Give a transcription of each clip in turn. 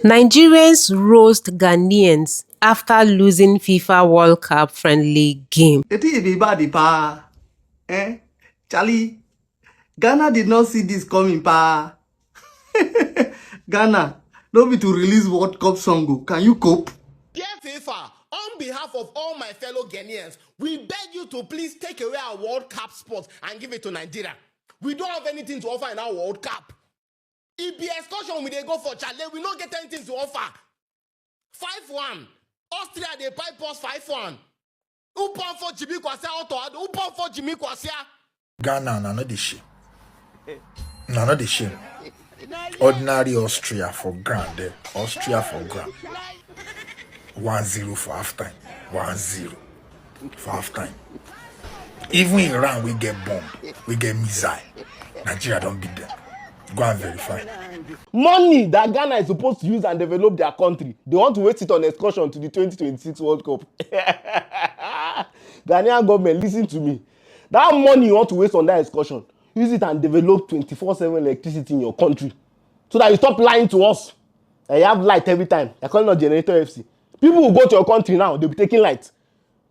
Nigerians roast Ghanaians after losing FIFA World Cup friendly game. Charlie, Ghana did not see this coming, pa. Ghana, no be to release World Cup song. Can you cope? Dear FIFA, on behalf of all my fellow Ghanaians, we beg you to please take away our World Cup spot and give it to Nigeria. We don't have anything to offer in our World Cup. If the excursion we dey go for Chale, we don't get anything to offer. 5-1. Austria, they pipe us 5-1. Who pon for Jimmy Kwasia Otto? Who pon for Jimmy Kwasia? Ghana, no the shame. No the shame. Ordinary Austria for grand. Austria for grand. 1-0 for halftime. 1-0 for halftime. Even Iran, we get bomb. We get missile. Nigeria don't beat them. Go and verify. Money that Ghana is supposed to use and develop their country, they want to waste it on excursion to the 2026 World Cup. Ghanaian government, listen to me. That money you want to waste on that excursion, use it and develop 24/7 electricity in your country. So that you stop lying to us. And you have light every time. They're calling us Generator FC. People will go to your country now, they'll be taking light.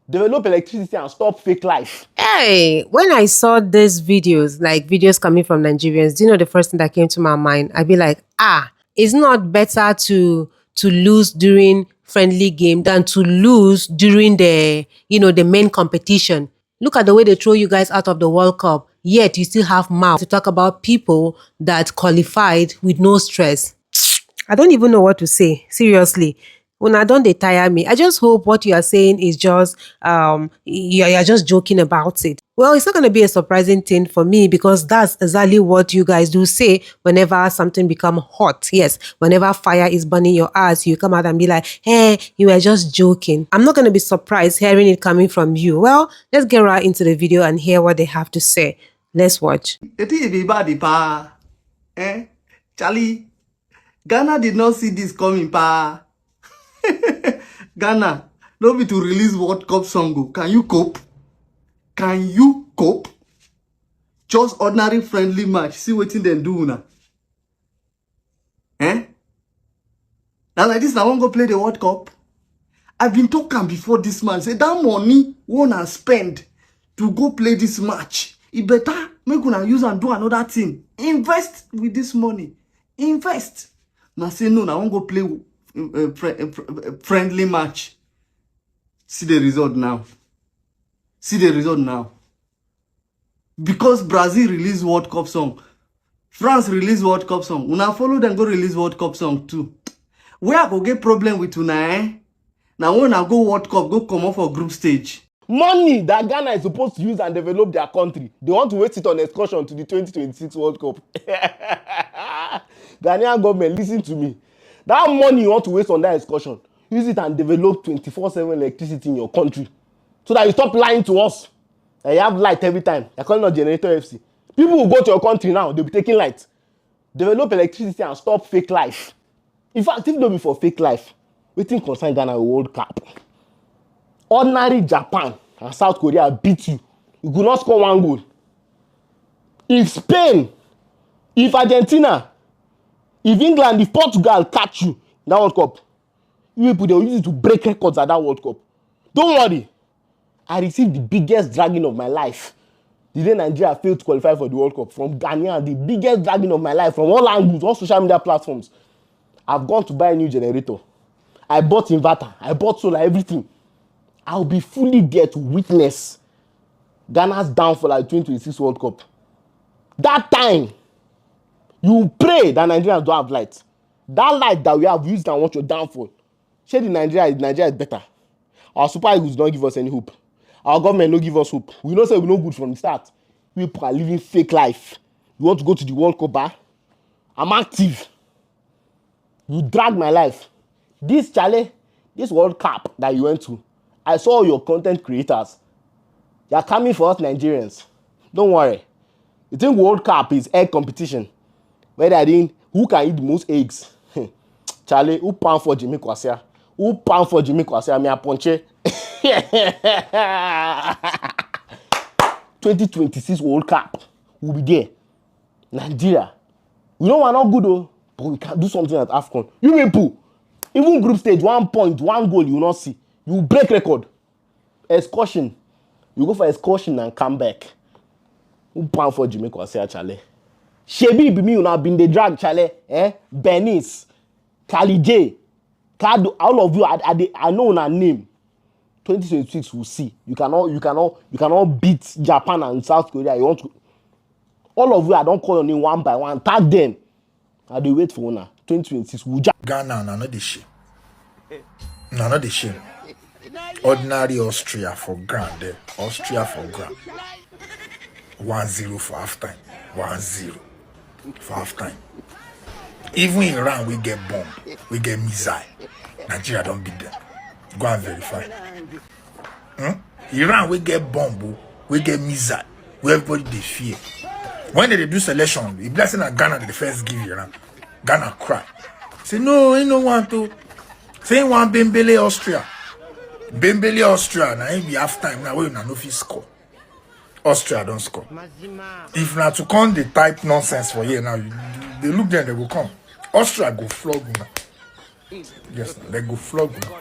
Develop electricity and stop fake life. Hey, when I saw these videos, like videos coming from Nigerians, do you know the first thing that came to my mind? I'd be like, it's not better to lose during friendly game than to lose during the main competition. Look at the way they throw you guys out of the World Cup, yet you still have mouth to talk about people that qualified with no stress. I don't even know what to say, seriously. When I don't, they tire me. I just hope what you are saying is just you're just joking about it. Well, it's not going to be a surprising thing for me because that's exactly what you guys do say whenever something become hot. Yes, whenever fire is burning your ass, you come out and be like, hey, you were just joking. I'm not going to be surprised hearing it coming from you. Well, let's get right into the video and hear what they have to say. Let's watch. Charlie, Ghana did not see this coming, pa. Ghana, no be to release World Cup song. Can you cope? Can you cope? Just ordinary friendly match. See what they do now. Now like this, I won't go play the World Cup. I've been talking before this man. Say that money wanna spend to go play this match. It better make una use and do another thing. Invest with this money. Invest. Now say no, I won't go play friendly match. See the result now. See the result now. Because Brazil released World Cup song, France released World Cup song. Una follow them go release World Cup song too. Where I go get problem with una, Now when I go World Cup, go come off for group stage. Money that Ghana is supposed to use and develop their country, they want to waste it on excursion to the 2026 World Cup. Ghanaian government, listen to me. That money you want to waste on that excursion, use it and develop 24/7 electricity in your country. So that you stop lying to us. And you have light every time. They're calling us Generator FC. People will go to your country now, they'll be taking light. Develop electricity and stop fake life. In fact, if it don't be for fake life, wetin concern Ghana World Cup? Ordinary Japan and South Korea beat you. You could not score one goal. If Spain, if Argentina, if England, if Portugal catch you in that World Cup, you people, they will use it to break records at that World Cup. Don't worry. I received the biggest dragging of my life the day Nigeria failed to qualify for the World Cup from Ghana. The biggest dragging of my life from all angles, all social media platforms. I've gone to buy a new generator. I bought inverter. I bought solar, everything. I'll be fully there to witness Ghana's downfall at the 2026 World Cup. That time, you pray that Nigerians don't have light. That light that we have used and want your downfall. Share the Nigeria is better. Our Super Eagles don't give us any hope. Our government don't give us hope. We know say we no good from the start. People are living fake life. You want to go to the World Cup, bah? I'm active. You drag my life. This World Cup that you went to, I saw your content creators. They are coming for us Nigerians. Don't worry. You think World Cup is egg competition? Where they are doing who can eat the most eggs? Charlie, who pound for Jimmy Kwasia? Who pound for Jimmy Kwasia? Me a punche. 2026 World Cup will be there. Nigeria. You know we're not good though. But we can do something at AFCON. You people, even group stage, 1 point, 1 goal, you will not see. You break record. Excursion. You go for excursion and come back. Who plan for Jamaica or say Chale? Shebi be me, you now been the drag Chale, Benis, Kali J, Kado, all of you, I know una name. 2026 we'll see. You cannot beat Japan and South Korea. You want to, all of you, I don't call your name one by one. Tag them. I do wait for una. 2026 we'll Ghana, not the shame. Not the shame. Ordinary Austria for grand there. Austria for grand. 1-0 for halftime. 1-0 for halftime. Even Iran, we get bomb. We get missile. Nigeria don't beat them. Go and verify. Iran, we get bomb. We get missile. We everybody they fear. When they do selection, the blessing at Ghana, they first give Iran. Ghana cry. Say, no, ain't no one to. Say, one Bembele Austria. Bembele Austria, now it be half time. Now, we no fit score. Austria don't score. If not to come, they type nonsense for here now. They look there, they will come. Austria go flog now. Yes, they go flog now.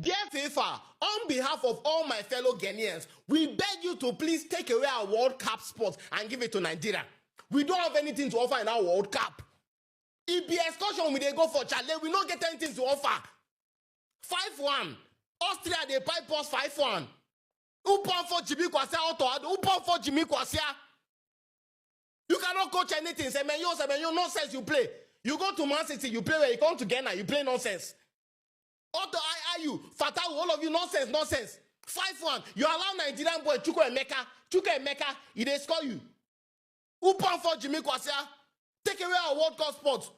Dear FIFA, on behalf of all my fellow Ghanaians, we beg you to please take away our World Cup spot and give it to Nigeria. We don't have anything to offer in our World Cup. If the excursion we they go for Chale, we don't get anything to offer. 5-1. Austria they pipe us 5-1. Who pon for Jimmy Kwasia auto? Who pon for Jimmy Kwasia? You cannot coach anything. Semenyo, nonsense you play. You go to Man City, you play where you come to Ghana, you play nonsense. Auto IIU, Fatawu, all of you nonsense. 5-1. You allow Nigerian boy Chuko Emeka, he they score you. Who pon for Jimmy Kwasia? Take away our World Cup spot.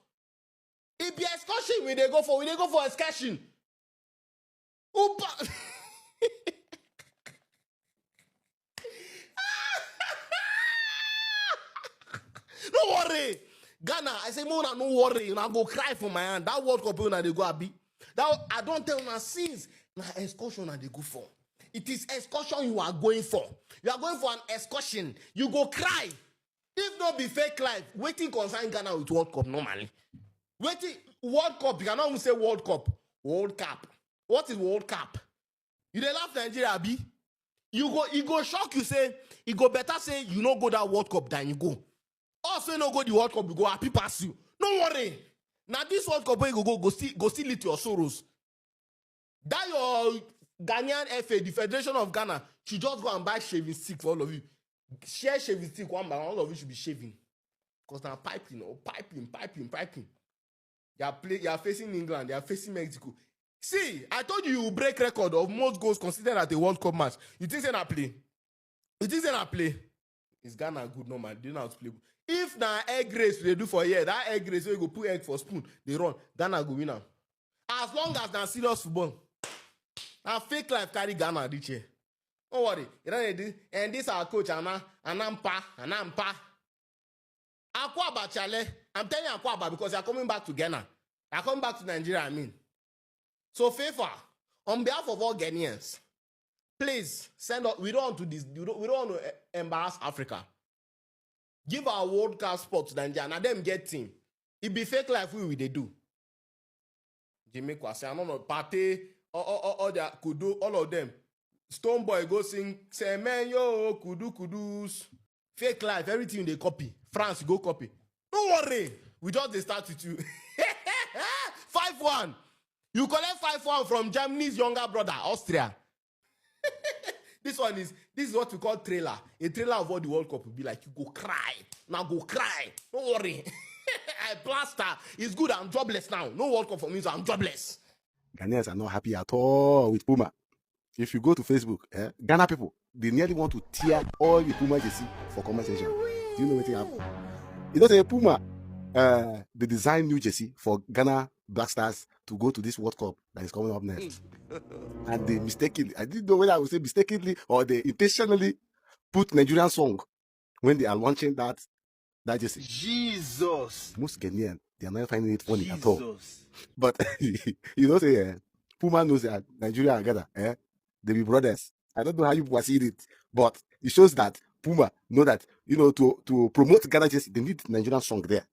If the excursion we they go for excursion. Who pon Don't worry. Ghana, I say, Mona, no worry. I go cry for my hand. That World Cup, they go abi. That I don't tell my since. Now, excursion they go for. It is excursion you are going for. You are going for an excursion. You go cry. If not be fake life, waiting concern Ghana with World Cup normally. Waiting, World Cup, you cannot even say World Cup. World Cup. What is World Cup? You dey laugh Nigeria, abi? You go shock you say, you go better say you no go that World Cup than you go. Also, you no go the World Cup, you go happy pass you. Don't worry. Now this World Cup, you go still lead to your sorrows. That your Ghanaian FA, the Federation of Ghana, should just go and buy shaving stick for all of you. Share shaving stick one by one, all of you should be shaving. Because now piping. You are facing England, they are facing Mexico. See, I told you will break record of most goals considered at a World Cup match. You think they're not play? Is Ghana good normal? They don't know how to play. If na egg race they do for a year, that egg race where you go put egg for spoon, they run. Ghana go win now. As long as na serious football. Now fake life carry Ghana this year. Don't worry. You know, and this our coach, Anampa. Akwaba Chale. I'm telling you Akwaba because you're coming back to Ghana. You're coming back to Nigeria, I mean. So FIFA, on behalf of all Ghanaians, please send us. We don't want to we don't want to embarrass Africa. Give our World Cup spot to Nigeria. Now them get team. It be fake life we they do. Jimmy Kwasi, I don't know, Pate, all that Kudu, all of them. Stone Boy go sing, say man yo, Kudus. Fake life, everything they copy. France go copy. Don't worry, we just they start with you. 5-1. You collect 5-1 from Germany's younger brother, Austria. This is what we call trailer. A trailer of what the World Cup will be like. You go cry. Now go cry. Don't worry. I plaster. It's good. I'm jobless now. No World Cup for me, so I'm jobless. Ghanaians are not happy at all with Puma. If you go to Facebook, Ghana people, they nearly want to tear all the Puma you see for comment section. Do you know what happened? You know, say Puma, they design new jersey for Ghana Black Stars to go to this World Cup that is coming up next. And they mistakenly, I didn't know whether I would say mistakenly or they intentionally put Nigerian song when they are launching that jersey. Jesus. Most Ghanaians, they are not finding it funny at all. But you know, say Puma knows that Nigeria and Ghana, they be brothers. I don't know how you people are seeing it, but it shows that Puma know that, you know, to promote Ghana jersey, they need Nigerian song there.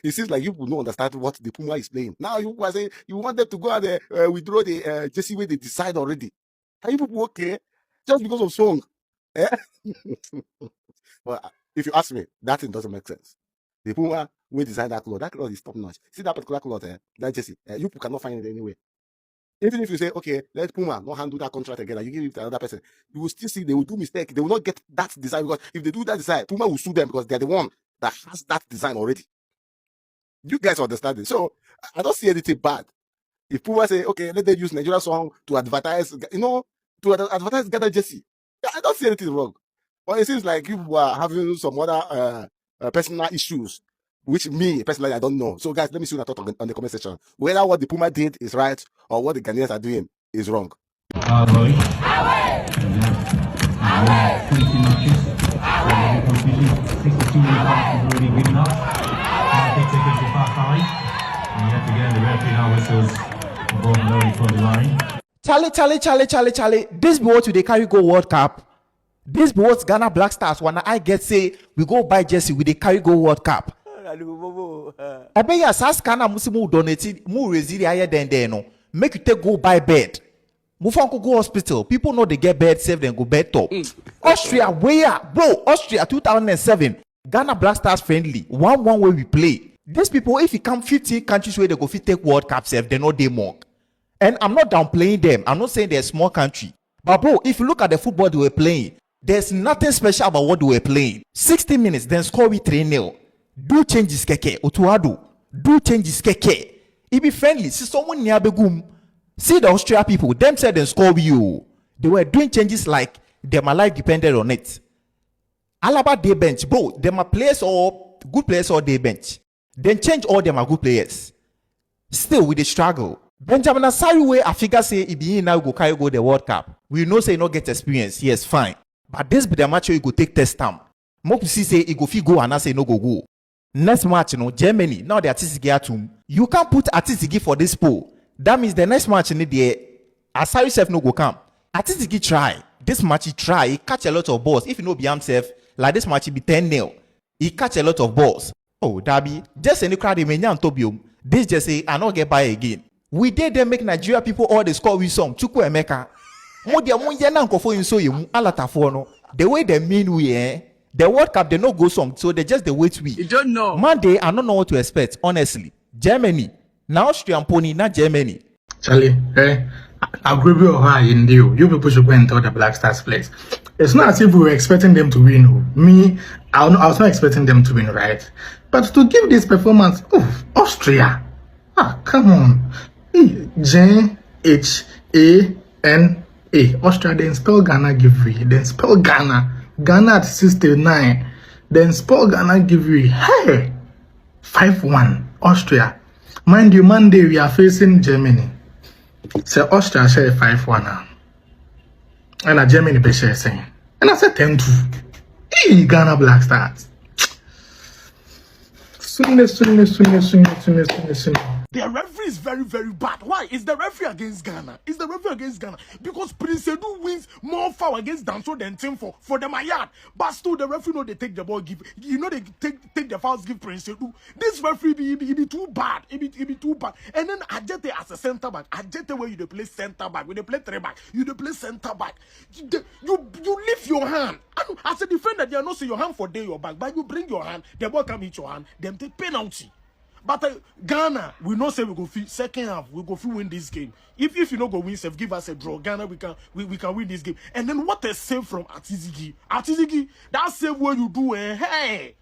It seems like you people don't understand what the Puma is playing. Now you people are saying you want them to go and withdraw the jersey where they decide already. Are you people okay? Just because of song? Eh? Well, if you ask me, that thing doesn't make sense. The Puma will design that cloth is top notch. See that particular cloth, that jersey, you people cannot find it anywhere. Even if you say, okay, let Puma not handle that contract again, and you give it to another person, you will still see they will do mistake. They will not get that design, because if they do that design, Puma will sue them because they're the one that has that design already. You guys understand it. So I don't see anything bad. If Puma say, okay, let them use Nigeria song to advertise, to advertise Ghana jersey, I don't see anything wrong. But it seems like you are having some other personal issues, which me personally I don't know. So guys, let me see your thought on the comment section. Whether what the Puma did is right or what the Ghanaians are doing is wrong. Charlie. This be what they carry go World Cup. This be what Ghana Black Stars when I get say we go buy jersey we they carry go World Cup. I bet you as Ghana musimu donate mu resili higher than there no. Make you take go buy bed. Move on go hospital. People know they get bed safe then go bed top. Austria where bro? Austria 2007. Ghana Black Stars friendly. 1-1 where we play. These people if you come 15 countries where they go fit take World Cup safe they know they mock. And I'm not downplaying them. I'm not saying they're a small country. But bro, if you look at the football they were playing, there's nothing special about what they were playing. 60 minutes, then score with 3-0. Do changes keke, Otuado. Do changes keke. It be friendly. See someone near Begum. See the Austria people, them said then score with you. They were doing changes like their life depended on it. Alaba day bench, bro. Them are players or good players or day bench. Then change all them are good players. Still with the struggle. Benjamin Asari way I figure say if he now go carry go the World Cup. We know say not get experience. Yes, fine. But this be the match where you go take test time. Moku see say he go fit go and I say no go. Next match, Germany. Now the Artisigi atum. You can't put Artisigi for this poll. That means the next match in the Asari self no go come. Artisigi try. This match he try. He catch a lot of balls. If you know be himself, like this match he be 10-0. He catch a lot of balls. Oh, Dabi, just any crowd in Tobium. This just say I not get by again. We did them make Nigeria people all the score with some Chukwu Emeka. The way they mean we the World Cup they no go some, so they just the wait we. You don't know. Monday I don't know what to expect, honestly. Germany. Now Austrian pony, not Germany. Charlie, I'll agree with you in you. You people should go and tell the Black Stars place. It's not as if we were expecting them to win. Me, I was not expecting them to win, right? But to give this performance, Austria. Come on. J-H-A-N-A. Austria, then spell Ghana give we. Then spell Ghana. Ghana at 69. Then spell Ghana give we. Hey! 5-1. Austria. Mind you, Monday we are facing Germany. So Austria share 5-1 now. And Germany be share saying. And I said 10-2. Hey, Ghana Black Stars. Soon. The referee is very, very bad. Why? Is the referee against Ghana? Is the referee against Ghana? Because Prince Edu wins more foul against Danso than Team for them a yard. But still, the referee know they take the ball, give. You know they take the fouls, give Prince Edu. This referee be too bad. It be too bad. And then Ajete as a center back. Ajete where you play center back. When they play 3 back, you play center back. You lift your hand. As a defender, they are not say your hand for day your back, but you bring your hand. The ball come hit your hand. Them take penalty. But Ghana, we not say we go fit second half. We go fit win this game. If you not go win, give us a draw. Ghana, we can win this game. And then what a save from Atizigi. Atizigi, that save where you do hey.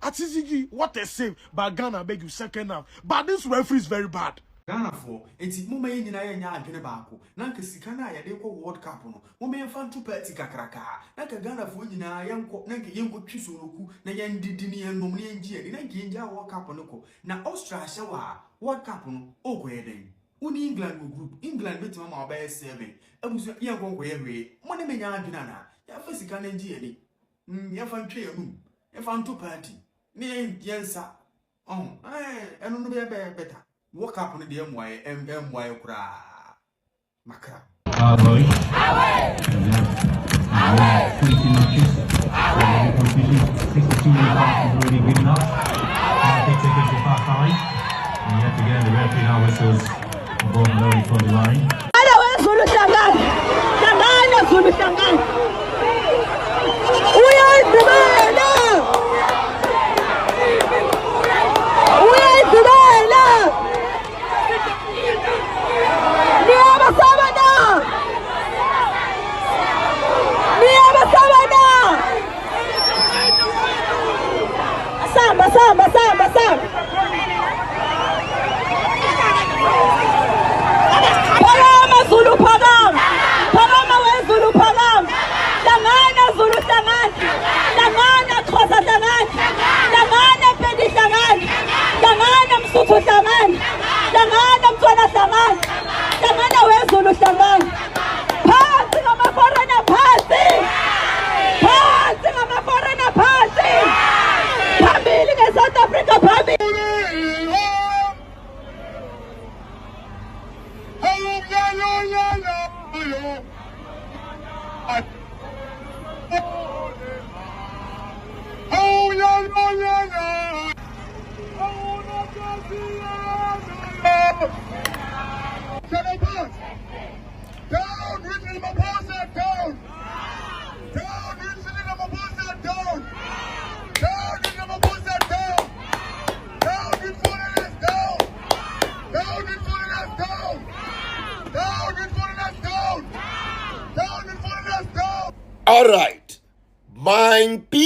Atizigi, what a save. But Ghana beg you second half. But this referee is very bad. Ghana for enti muma yenyi na yenya adwene baako na nka sika na ya de ko World Cup no muma yenfa ntu party kakraka na ka Ghana for nyina yenko na nka yenko twiso roku na yendidi ne yenom ne yenji edi na nka yenja World Cup no ko na Austria hyewa World Cup no ogoyeden uni England go group England betima ma obaye 7 abusu yenko ngoyewe mo ne menya adwene na ya fa sika na yenji edi yenfa ntwe yenum yenfa ntu party ne yensa enu no be better. What happened to the MY Kura Makra? Away! Really good enough. Big ticket to far side. And yet again, the referee now whistles the ball low for the line. All right, my people,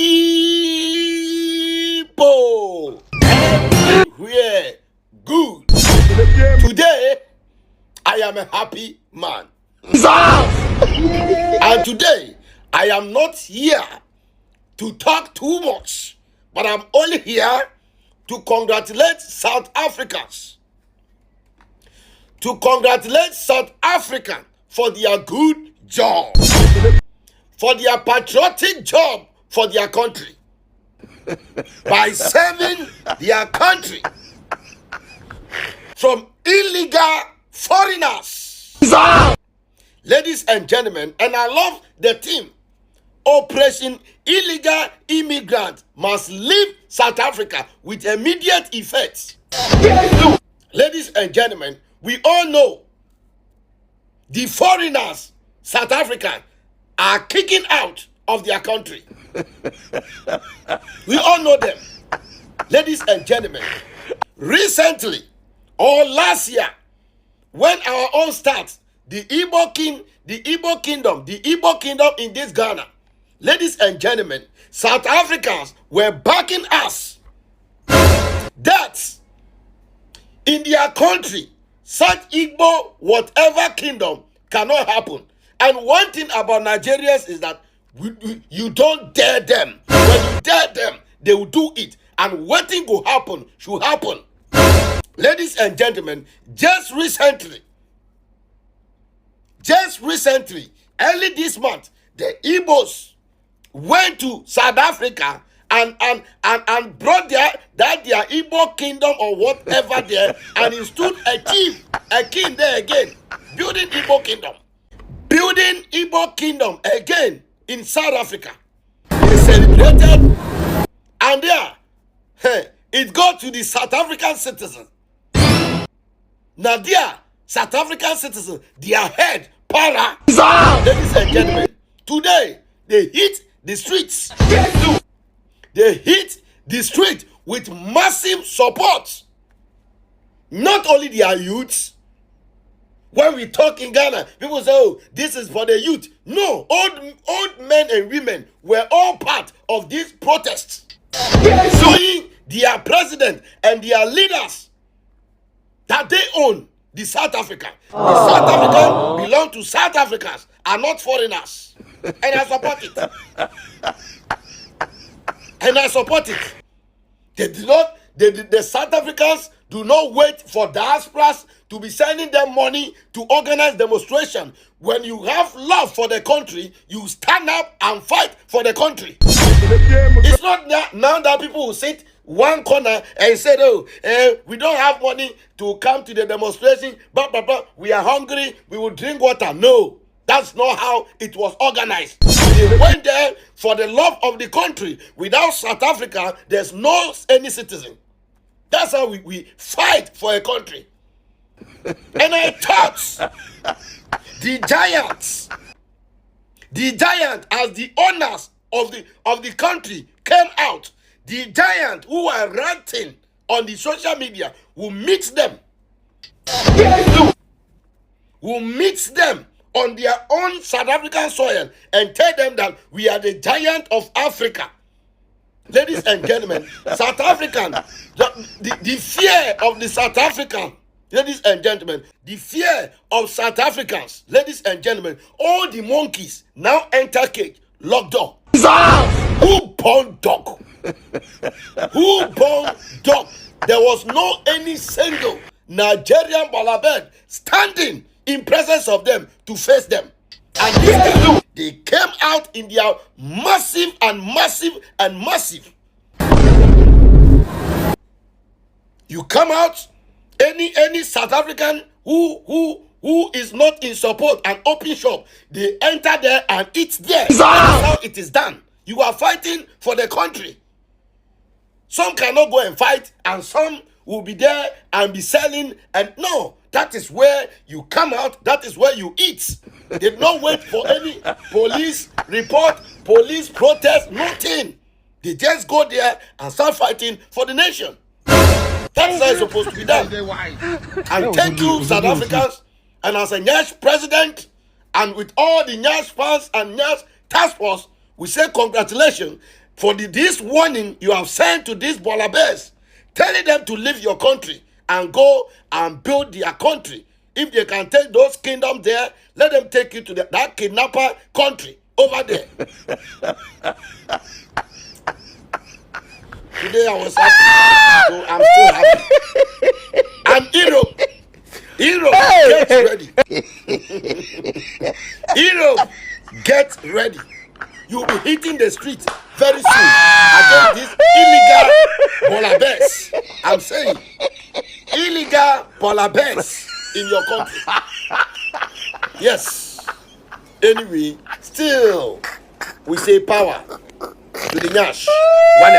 everywhere, good. Today, I am a happy man. And today, I am not here to talk too much, but I'm only here to congratulate South Africans. To congratulate South Africans for their good job. For their patriotic job for their country. By saving their country from illegal foreigners. Ladies and gentlemen, and I love the team. Operation Illegal Immigrant must leave South Africa with immediate effect. Ladies and gentlemen, we all know the foreigners, South Africa, are kicking out of their country. We all know them. Ladies and gentlemen, recently or last year, when our own starts, the Igbo kingdom in this Ghana, ladies and gentlemen, South Africans were backing us that in their country, such Igbo whatever kingdom cannot happen. And one thing about Nigerians is that you don't dare them. When you dare them, they will do it. And what thing will happen should happen. Ladies and gentlemen, just recently, early this month, the Igbos went to South Africa and brought their Igbo kingdom or whatever there and installed a king there again, building Igbo kingdom. Building Igbo kingdom again in South Africa. They celebrated and there, it got to the South African citizens. Now there, South African citizens, their head, para. Ladies and gentlemen, today, they hit the streets. They hit the street with massive support. Not only their youths. When we talk in Ghana, people say, oh, this is for the youth. No, old men and women were all part of these protests. Showing their president and their leaders that they own the South Africa. The South African belong to South Africans, are not foreigners. And I support it. And I support it. The South Africans do not wait for diasporas to be sending them money to organize demonstration. When you have love for the country, you stand up and fight for the country. It's not that now that people will sit one corner and say, oh, we don't have money to come to the demonstration, but we are hungry, we will drink water. No, that's not how it was organized. They went there for the love of the country. Without South Africa, there's no any citizen. That's how we fight for a country. And I thought the giant as the owners of the country came out, the giant who were ranting on the social media will mix them. Will mix them on their own South African soil and tell them that we are the giant of Africa. Ladies and gentlemen, South African, the fear of the South African, ladies and gentlemen, the fear of South Africans, ladies and gentlemen, all the monkeys now enter cage, locked door. Who born dog? Who born dog? There was no any single Nigerian balabed standing in presence of them to face them. And this they came out in their massive and massive and massive. You come out, any South African who is not in support and open shop, they enter there and eat there. That's how it is done. You are fighting for the country. Some cannot go and fight, and some will be there and be selling. And no, that is where you come out. That is where you eat. They did not wait for any police report, police protest, nothing. They just go there and start fighting for the nation. That's how it's supposed to be done. And thank you, South Africans. And as a Nyash president, and with all the Nyash fans and Nyash task force, we say congratulations for this warning you have sent to these Bola Bears, telling them to leave your country and go and build their country. If they can take those kingdoms there, let them take you to that kidnapper country over there. Today I was happy, so I'm still happy. And Europe, get ready. Europe, get ready. You'll be hitting the street very soon against these illegal Bola Bears. I'm saying, illegal Bola Bears in your country. Yes. Anyway, still, we say power to the Nyash. One